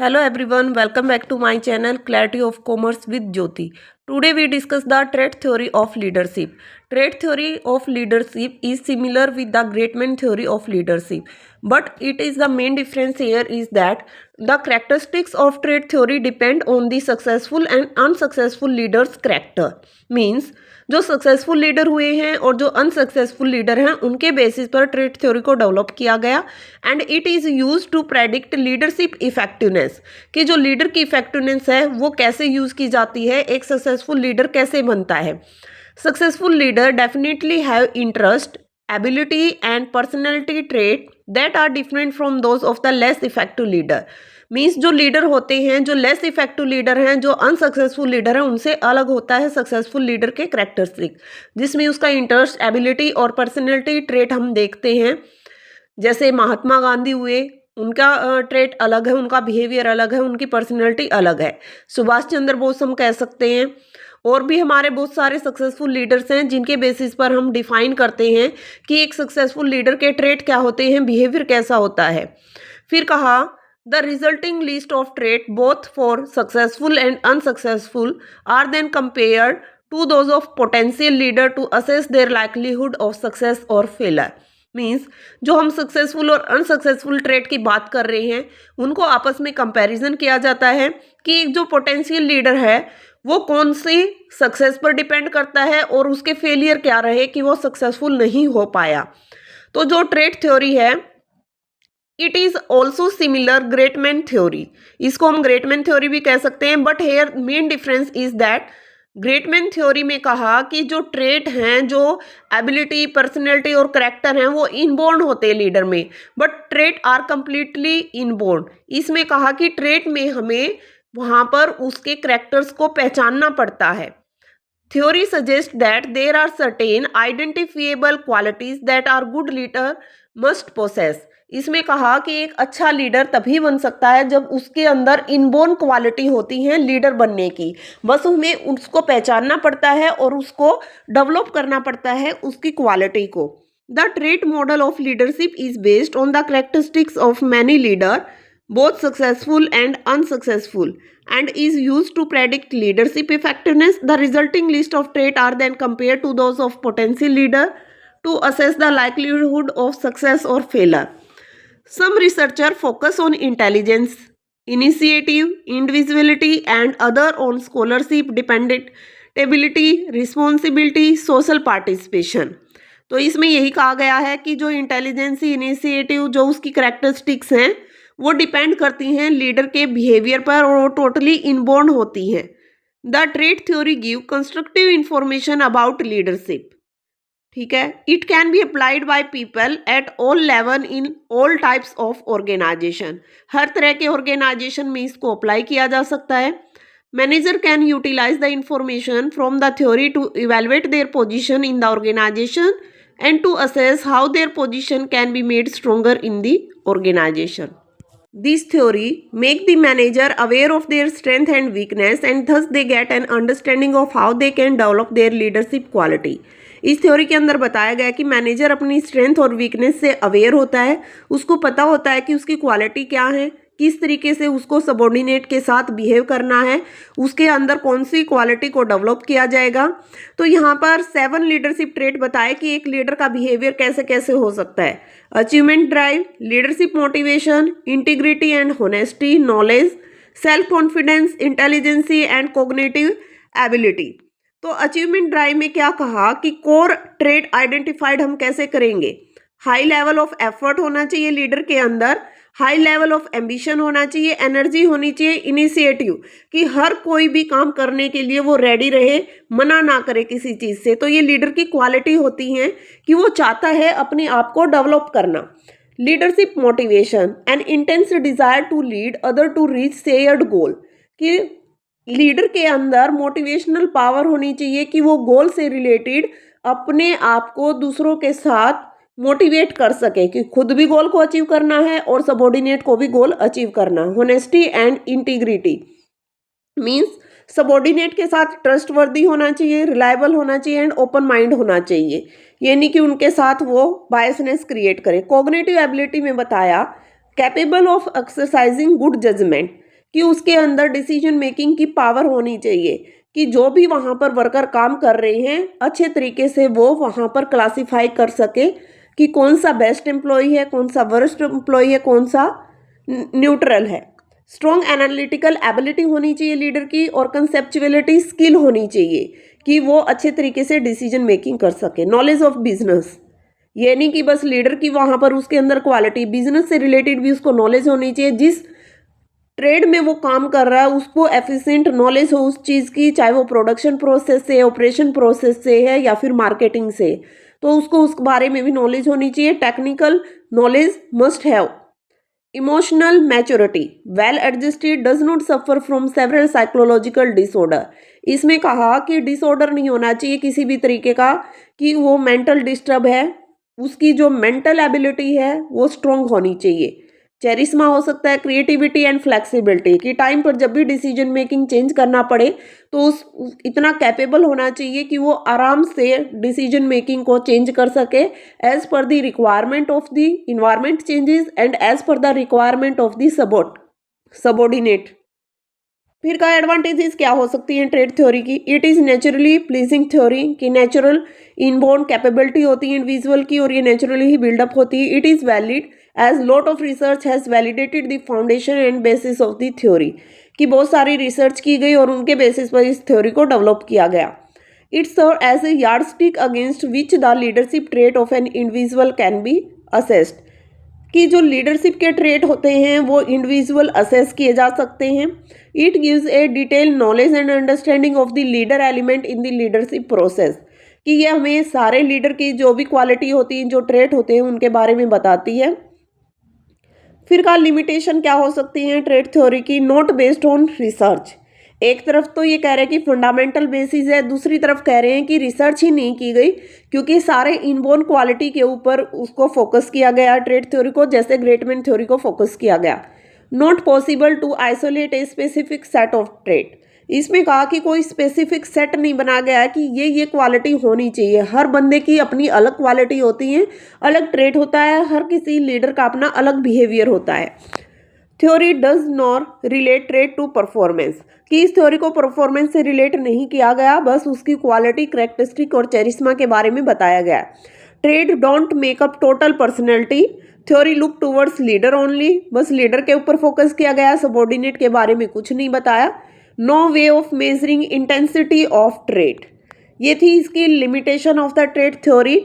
Hello everyone, welcome back to my channel Clarity of Commerce with Jyoti. Today we discuss the trait theory of leadership. Trait theory of leadership is similar with the great man theory of leadership, but it is the main difference here is that the characteristics of trait theory depend on the successful and unsuccessful leader's character. Means जो successful leader हुए हैं और जो unsuccessful leader हैं उनके basis पर trait theory को develop किया गया and it is use to predict leadership effectiveness कि जो लीडर की इफेक्टिवनेस है वो कैसे यूज़ की जाती है, एक सक्सेसफुल लीडर कैसे बनता है। Successful leader definitely have interest ability and personality trait that are different from those of the less effective leader. Means जो लीडर होते हैं, जो लेस इफेक्टिव लीडर हैं, जो अनसक्सेसफुल लीडर हैं, उनसे अलग होता है सक्सेसफुल लीडर के कैरेक्टरिस्टिक, जिसमें उसका इंटरेस्ट, एबिलिटी और पर्सनैलिटी ट्रेट हम देखते हैं। जैसे महात्मा गांधी हुए, उनका ट्रेट अलग है, उनका बिहेवियर अलग है, उनकी पर्सनैलिटी अलग है। सुभाष चंद्र बोस हम कह सकते हैं। और भी हमारे बहुत सारे सक्सेसफुल लीडर्स हैं जिनके बेसिस पर हम डिफाइन करते हैं कि एक सक्सेसफुल लीडर के ट्रेट क्या होते हैं, बिहेवियर कैसा होता है। फिर कहा the resulting list of trait both for successful and unsuccessful are then compared to those of potential leader to assess their likelihood of success और फेलर। मीन्स जो हम सक्सेसफुल और अनसक्सेसफुल ट्रेट की बात कर रहे हैं उनको आपस में कंपैरिजन किया जाता है कि एक जो पोटेंशियल लीडर है वो कौन सी सक्सेस पर डिपेंड करता है और उसके फेलियर क्या रहे कि वो सक्सेसफुल नहीं हो पाया। तो जो ट्रेट थ्योरी है it is also similar great man theory, इसको हम ग्रेट मैन थ्योरी भी कह सकते हैं, but here main difference is that great man theory में कहा कि जो ट्रेट हैं, जो एबिलिटी, पर्सनैलिटी और करेक्टर हैं वो इनबोर्न होते हैं लीडर में, but trait are completely inborn. इसमें कहा कि ट्रेट में हमें वहाँ पर उसके करेक्टर्स को पहचानना पड़ता है। Theory suggest that there are certain identifiable qualities that are good leader must possess. इसमें कहा कि एक अच्छा लीडर तभी बन सकता है जब उसके अंदर इनबोर्न क्वालिटी होती हैं लीडर बनने की, बस हमें उसको पहचानना पड़ता है और उसको डेवलप करना पड़ता है उसकी क्वालिटी को। The trait model of leadership is based on the characteristics of many leader both successful and unsuccessful and is used to predict leadership effectiveness. The resulting list of traits are then compared to those of potential leader to assess the likelihood of success or failure. Some researchers focus on intelligence, initiative, individuality and other on scholarship, dependability, responsibility, social participation. तो इसमें यही कहा गया है कि जो intelligence, initiative, जो उसकी कैरेक्टरिस्टिक्स हैं वो डिपेंड करती हैं लीडर के बिहेवियर पर और वो टोटली इनबोर्न होती हैं। The trait theory give constructive information about leadership. ठीक है, it can be applied by people at all level in all types of organisation. हर तरह के ऑर्गेनाइजेशन में इसको अप्लाई किया जा सकता है। Manager can utilize the information from the theory to evaluate their position in the organization and to assess how their position can be made stronger in the organization. This theory make the manager aware of their strength and weakness and thus they get an understanding of how they can develop their leadership quality. इस theory के अंदर बताया गया कि manager अपनी strength और weakness से aware होता है, उसको पता होता है कि उसकी क्वालिटी क्या है, किस तरीके से उसको सबॉर्डिनेट के साथ बिहेव करना है, उसके अंदर कौन सी क्वालिटी को डेवलप किया जाएगा। तो यहाँ पर 7 लीडरशिप ट्रेट बताए कि एक लीडर का बिहेवियर कैसे कैसे हो सकता है। Achievement drive, leadership motivation, integrity and honesty, knowledge, self confidence, intelligence and cognitive ability. तो अचीवमेंट ड्राइव में क्या कहा कि कोर ट्रेट आइडेंटिफाइड हम कैसे करेंगे। हाई लेवल ऑफ एफर्ट होना चाहिए लीडर के अंदर, हाई लेवल ऑफ एम्बिशन होना चाहिए, एनर्जी होनी चाहिए, इनिशिएटिव कि हर कोई भी काम करने के लिए वो रेडी रहे, मना ना करे किसी चीज़ से। तो ये लीडर की क्वालिटी होती हैं कि वो चाहता है अपने आप को डेवलप करना। Leadership motivation, an intense desire to lead other to reach shared goal, कि लीडर के अंदर मोटिवेशनल पावर होनी चाहिए कि वो गोल से रिलेटेड अपने आप को दूसरों के साथ मोटिवेट कर सके कि खुद भी गोल को अचीव करना है और सबॉर्डिनेट को भी गोल अचीव करना है। Honesty and integrity means subordinate के साथ ट्रस्टवर्दी होना चाहिए, रिलायबल होना चाहिए एंड ओपन माइंड होना चाहिए, ये नहीं कि उनके साथ वो बायसनेस क्रिएट करे। कॉग्निटिव एबिलिटी में बताया capable of exercising good judgement, कि उसके अंदर डिसीजन मेकिंग की पावर होनी चाहिए कि जो भी वहाँ पर वर्कर काम कर रहे हैं अच्छे तरीके से वो वहाँ पर क्लासीफाई कर सके कि कौन सा बेस्ट एम्प्लॉय है, कौन सा वर्स्ट एम्प्लॉय है, कौन सा न्यूट्रल है। स्ट्रॉन्ग एनालिटिकल एबिलिटी होनी चाहिए लीडर की और कंसेप्चुअलिटी स्किल होनी चाहिए कि वो अच्छे तरीके से डिसीजन मेकिंग कर सके। नॉलेज ऑफ बिजनेस, ये नहीं कि बस लीडर की वहाँ पर उसके अंदर क्वालिटी, बिजनेस से रिलेटेड भी उसको नॉलेज होनी चाहिए। जिस ट्रेड में वो काम कर रहा है उसको एफिशिएंट नॉलेज हो उस चीज़ की, चाहे वो प्रोडक्शन प्रोसेस से, ऑपरेशन प्रोसेस से है या फिर मार्केटिंग से, तो उसको उस बारे में भी नॉलेज होनी चाहिए। Technical knowledge must have. Emotional maturity, well adjusted, does not suffer from several psychological disorder. इसमें कहा कि डिसऑर्डर नहीं होना चाहिए किसी भी तरीके का, कि वो मेंटल डिस्टर्ब है, उसकी जो मेंटल एबिलिटी है वो स्ट्रांग होनी चाहिए। चेरिस्मा हो सकता है क्रिएटिविटी एंड फ्लेक्सिबिलिटी, कि टाइम पर जब भी डिसीजन मेकिंग चेंज करना पड़े तो इतना कैपेबल होना चाहिए कि वो आराम से डिसीजन मेकिंग को चेंज कर सके as per the requirement of the environment changes and as per the requirement of the subordinate. फिर का एडवांटेजेस क्या हो सकती हैं ट्रेड थ्योरी की? It is naturally pleasing theory, कि नेचुरल इनबोर्न कैपेबिलिटी होती है इंडिविजुअल की और ये नेचुरली ही बिल्डअप होती है। It is valid as lot of research has validated the foundation and basis of the theory, कि बहुत सारी रिसर्च की गई और उनके बेसिस पर इस थ्योरी को डेवलप किया गया। It's serve as a yardstick against which the leadership trait of an individual can be assessed, कि जो लीडरशिप के ट्रेट होते हैं वो इंडिविजुअल असेस किए जा सकते हैं। It gives A detail knowledge and understanding of the leader element in the leadership process, कि ये हमें सारे लीडर की जो भी क्वालिटी होती है, जो ट्रेट होते हैं, उनके बारे में बताती है। फिर का लिमिटेशन क्या हो सकती है ट्रेड थ्योरी की? Not based on research. एक तरफ तो ये कह रहे हैं कि फंडामेंटल बेसिस है, दूसरी तरफ कह रहे हैं कि रिसर्च ही नहीं की गई, क्योंकि सारे इनबोर्न क्वालिटी के ऊपर उसको फोकस किया गया ट्रेड थ्योरी को, जैसे ग्रेटमैन थ्योरी को फोकस किया गया। Not possible to isolate a specific set of trait, इसमें कहा कि कोई स्पेसिफिक सेट नहीं बना गया है कि ये क्वालिटी होनी चाहिए। हर बंदे की अपनी अलग क्वालिटी होती है, अलग ट्रेट होता है, हर किसी लीडर का अपना अलग बिहेवियर होता है। Theory does not relate trait to performance, कि इस थ्योरी को परफॉर्मेंस से रिलेट नहीं किया गया, बस उसकी क्वालिटी, करेक्टरिस्टिक और चेरिस्मा के बारे में बताया गया। Trade don't make up total personality, theory look towards leader only, बस लीडर के ऊपर फोकस किया गया, सबॉर्डिनेट के बारे में कुछ नहीं बताया। No way of measuring intensity of trait, ये थी इसकी limitation of the trait theory.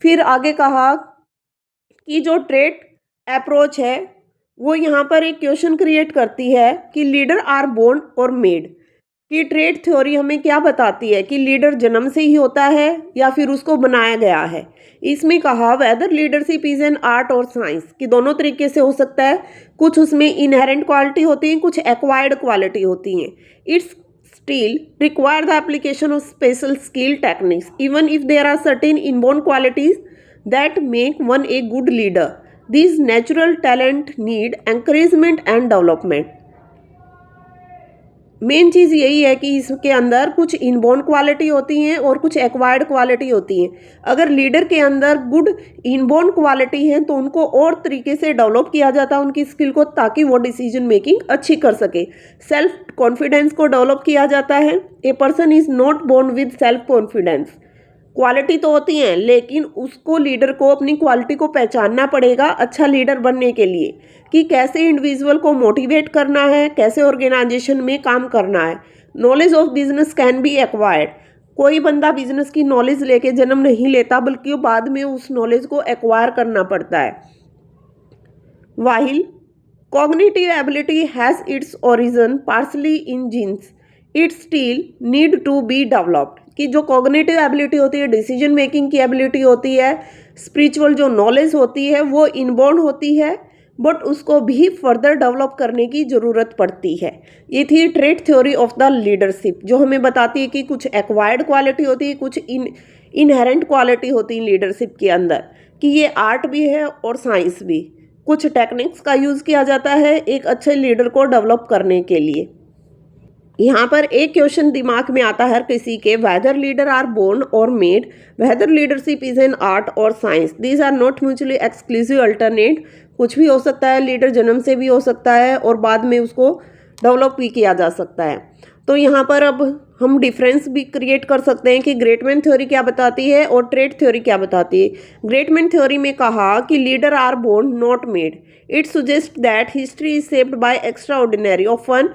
फिर आगे कहा कि जो ट्रेड अप्रोच है वो यहाँ पर एक क्वेश्चन क्रिएट करती है कि लीडर आर बोर्न और मेड, कि ट्रेड थ्योरी हमें क्या बताती है कि लीडर जन्म से ही होता है या फिर उसको बनाया गया है। इसमें कहा whether leadership is an art और साइंस, कि दोनों तरीके से हो सकता है, कुछ उसमें इनहेरेंट क्वालिटी होती है, कुछ एक्वायर्ड क्वालिटी होती हैं। It's still require the application of special skill techniques even if there are certain inborn qualities that make one a good leader. These natural talent need encouragement and development। Main चीज़ यही है कि इसके अंदर कुछ inborn quality होती हैं और कुछ एक्वायर्ड क्वालिटी होती हैं। अगर लीडर के अंदर गुड इनबोर्न क्वालिटी है तो उनको और तरीके से डेवलप किया जाता है उनकी स्किल को, ताकि वो डिसीजन मेकिंग अच्छी कर सके। सेल्फ कॉन्फिडेंस को डेवलप किया जाता है। A person is not born with self confidence, quality तो होती हैं लेकिन उसको, लीडर को अपनी क्वालिटी को पहचानना पड़ेगा अच्छा लीडर बनने के लिए, कि कैसे इंडिविजुअल को मोटिवेट करना है, कैसे ऑर्गेनाइजेशन में काम करना है। Knowledge of business can be acquired, कोई बंदा बिजनेस की नॉलेज लेके जन्म नहीं लेता, बल्कि वो बाद में उस नॉलेज को एक्वायर करना पड़ता है। While cognitive ability has its origin partly in genes, it still need to be developed, कि जो कॉग्निटिव एबिलिटी होती है, डिसीजन मेकिंग की एबिलिटी होती है, स्पिरिचुअल जो नॉलेज होती है वो इनबोर्न होती है, बट उसको भी फर्दर डेवलप करने की ज़रूरत पड़ती है। ये थी trade theory of the leadership, जो हमें बताती है कि कुछ एक्वायर्ड क्वालिटी होती है, कुछ इनहेरेंट क्वालिटी होती है लीडरशिप के अंदर, कि ये आर्ट भी है और साइंस भी। कुछ टेक्निक्स का यूज़ किया जाता है एक अच्छे लीडर को डेवलप करने के लिए। यहाँ पर एक क्वेश्चन दिमाग में आता है हर किसी के, वेदर लीडर आर बोर्न और made, whether leadership is an art और science, these are not mutually exclusive alternate. कुछ भी हो सकता है, लीडर जन्म से भी हो सकता है और बाद में उसको डेवलप भी किया जा सकता है। तो यहाँ पर अब हम डिफरेंस भी क्रिएट कर सकते हैं कि ग्रेट मैन थ्योरी क्या बताती है और ट्रेट थ्योरी क्या बताती है। ग्रेट मैन थ्योरी में कहा कि leader are born not made. It suggest that history is shaped by extraordinary of one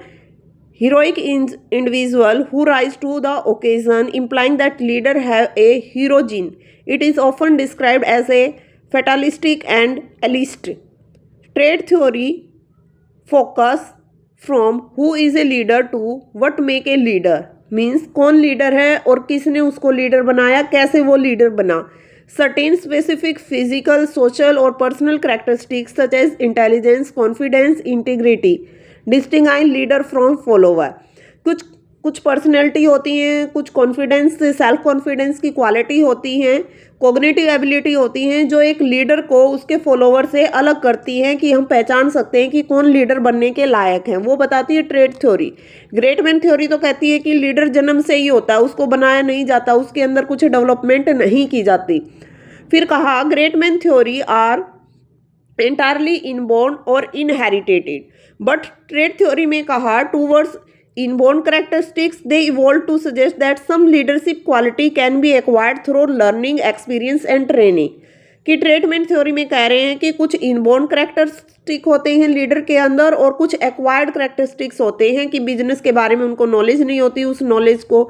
heroic individual who rise to the occasion, implying that leader have a hero gene. It is often described as a fatalistic and elitist. Trait theory focus from who is a leader to what make a leader. Means कौन leader है और किसने उसको leader बनाया, कैसे वो leader बना। Certain specific physical, social और personal characteristics such as intelligence, confidence, integrity distinguish leader from follower. कुछ पर्सनैलिटी होती हैं, कुछ कॉन्फिडेंस, सेल्फ कॉन्फिडेंस की क्वालिटी होती हैं, कॉग्निटिव एबिलिटी होती हैं जो एक लीडर को उसके फॉलोवर से अलग करती हैं कि हम पहचान सकते हैं कि कौन लीडर बनने के लायक हैं। वो बताती है trait theory. Great man theory तो कहती है कि लीडर जन्म से ही होता है, उसको बनाया नहीं जाता, उसके अंदर कुछ डेवलपमेंट नहीं की जाती। फिर कहा great man theory are entirely inborn और इनहेरिटेटेड, बट ट्रेट थ्योरी में कहा towards inborn characteristics they evolved to suggest that some leadership quality can be acquired through learning, experience and training। कि ट्रेटमेंट थ्योरी में कह रहे हैं कि कुछ इनबोर्न करेक्टरिस्टिक होते हैं लीडर के अंदर और कुछ एक्वायर्ड करेक्टरिस्टिक्स होते हैं कि बिजनेस के बारे में उनको नॉलेज नहीं होती, उस नॉलेज को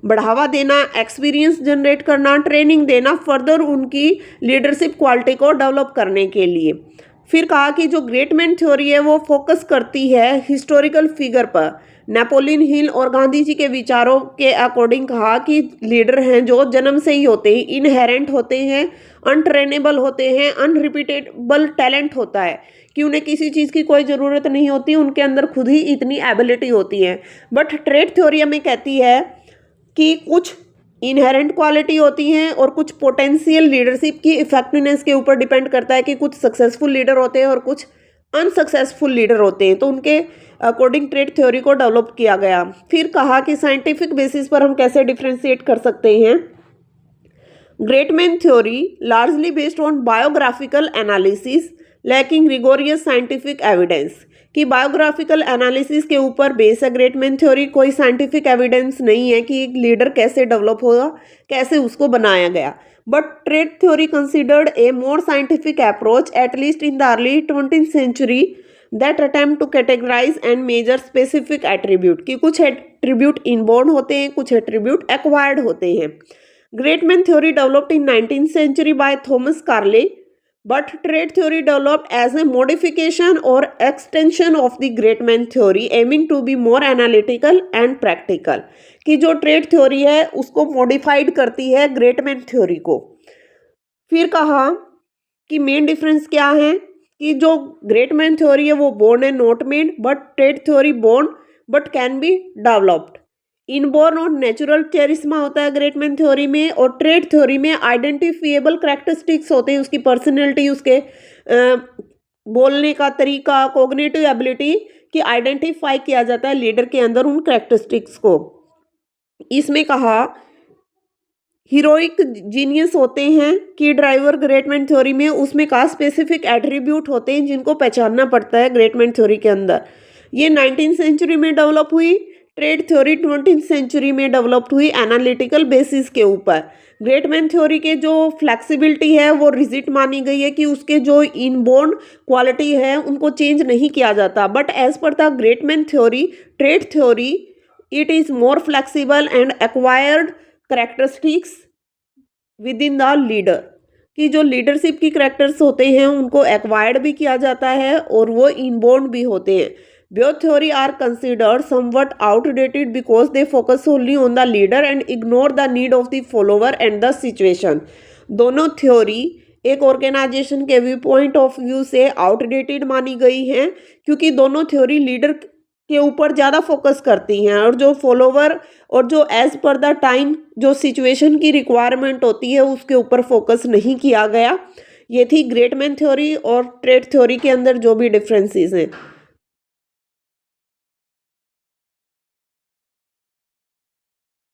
बढ़ावा देना, एक्सपीरियंस जनरेट करना, ट्रेनिंग देना फर्दर उनकी लीडरशिप क्वालिटी को डेवलप करने के लिए। फिर कहा कि जो ग्रेट मैन थ्योरी है वो फोकस करती है हिस्टोरिकल फिगर पर। नेपोलियन हिल और गांधी जी के विचारों के अकॉर्डिंग कहा कि लीडर हैं जो जन्म से ही होते हैं, इनहेरेंट होते हैं, अनट्रेनेबल होते हैं, अनरिपीटेबल टैलेंट होता है कि उन्हें किसी चीज़ की कोई ज़रूरत नहीं होती, उनके अंदर खुद ही इतनी एबिलिटी होती है। बट ट्रेट थ्योरी हमें कहती है कि कुछ इनहेरेंट क्वालिटी होती हैं और कुछ पोटेंशियल लीडरशिप की इफेक्टिवनेस के ऊपर डिपेंड करता है कि कुछ सक्सेसफुल लीडर होते हैं और कुछ अनसक्सेसफुल लीडर होते हैं। तो उनके अकॉर्डिंग ट्रेट थ्योरी को डेवलप किया गया। फिर कहा कि साइंटिफिक बेसिस पर हम कैसे डिफ्रेंशिएट कर सकते हैं। Great man theory largely based on biographical analysis lacking rigorous scientific evidence. कि बायोग्राफिकल एनालिसिस के ऊपर बेस है ग्रेट मैन थ्योरी, कोई साइंटिफिक एविडेंस नहीं है कि एक लीडर कैसे डेवलप होगा, कैसे उसको बनाया गया। But trait theory considered a more scientific approach at least in the early 20th century that attempt to categorize and measure specific attribute. कि कुछ एट्रीब्यूट इनबोर्न होते हैं, कुछ एट्रीब्यूट एक्वायर्ड होते हैं। Great man theory developed in 19th century by Thomas Carlyle, but trait theory developed as a modification or extension of the great man theory aiming to be more analytical and practical। कि जो trait theory है उसको modified करती है great man theory को। फिर कहा कि मेन डिफरेंस क्या है कि जो ग्रेट मैन थ्योरी है वो born and not made, but trait theory born but can be developed. Inborn और नेचुरल चेरिस्मा होता है ग्रेट मैन थ्योरी में, और ट्रेट थ्योरी में आइडेंटिफिएबल कैरेक्टरिस्टिक्स होते हैं, उसकी पर्सनैलिटी, उसके बोलने का तरीका, कॉग्निटिव एबिलिटी की आइडेंटिफाई किया जाता है लीडर के अंदर उन कैरेक्टरिस्टिक्स को। इसमें कहा हीरोइक जीनियस होते हैं कि ड्राइवर ग्रेट मैन थ्योरी में, उसमें कहा स्पेसिफिक एट्रीब्यूट होते हैं जिनको पहचानना पड़ता है ग्रेट मैन थ्योरी के अंदर। ये 19th century में डेवलप हुई। ट्रेट थ्योरी 20th century में डेवलप्ड हुई एनालिटिकल बेसिस के ऊपर। ग्रेट मैन थ्योरी के जो फ्लेक्सिबिलिटी है वो रिजिड मानी गई है कि उसके जो इनबोर्न क्वालिटी है उनको चेंज नहीं किया जाता। But as per the great man theory trait theory it is more flexible and acquired characteristics within the leader. कि जो लीडरशिप की करेक्टर्स होते हैं उनको एक्वायर्ड भी किया जाता है और वो इनबोर्न भी होते हैं। Both theory are considered somewhat outdated because they focus only on the leader and ignore the need of the follower and the situation। दोनों थ्योरी एक ऑर्गेनाइजेशन के व्यू पॉइंट ऑफ व्यू से आउटडेटेड मानी गई हैं क्योंकि दोनों थ्योरी लीडर के ऊपर ज़्यादा फोकस करती हैं और जो फॉलोवर और जो एज पर द टाइम जो सिचुएशन की रिक्वायरमेंट होती है उसके ऊपर फोकस नहीं किया गया। ये थी ग्रेट मैन थ्योरी और ट्रेट थ्योरी के अंदर जो भी डिफरेंसेस हैं।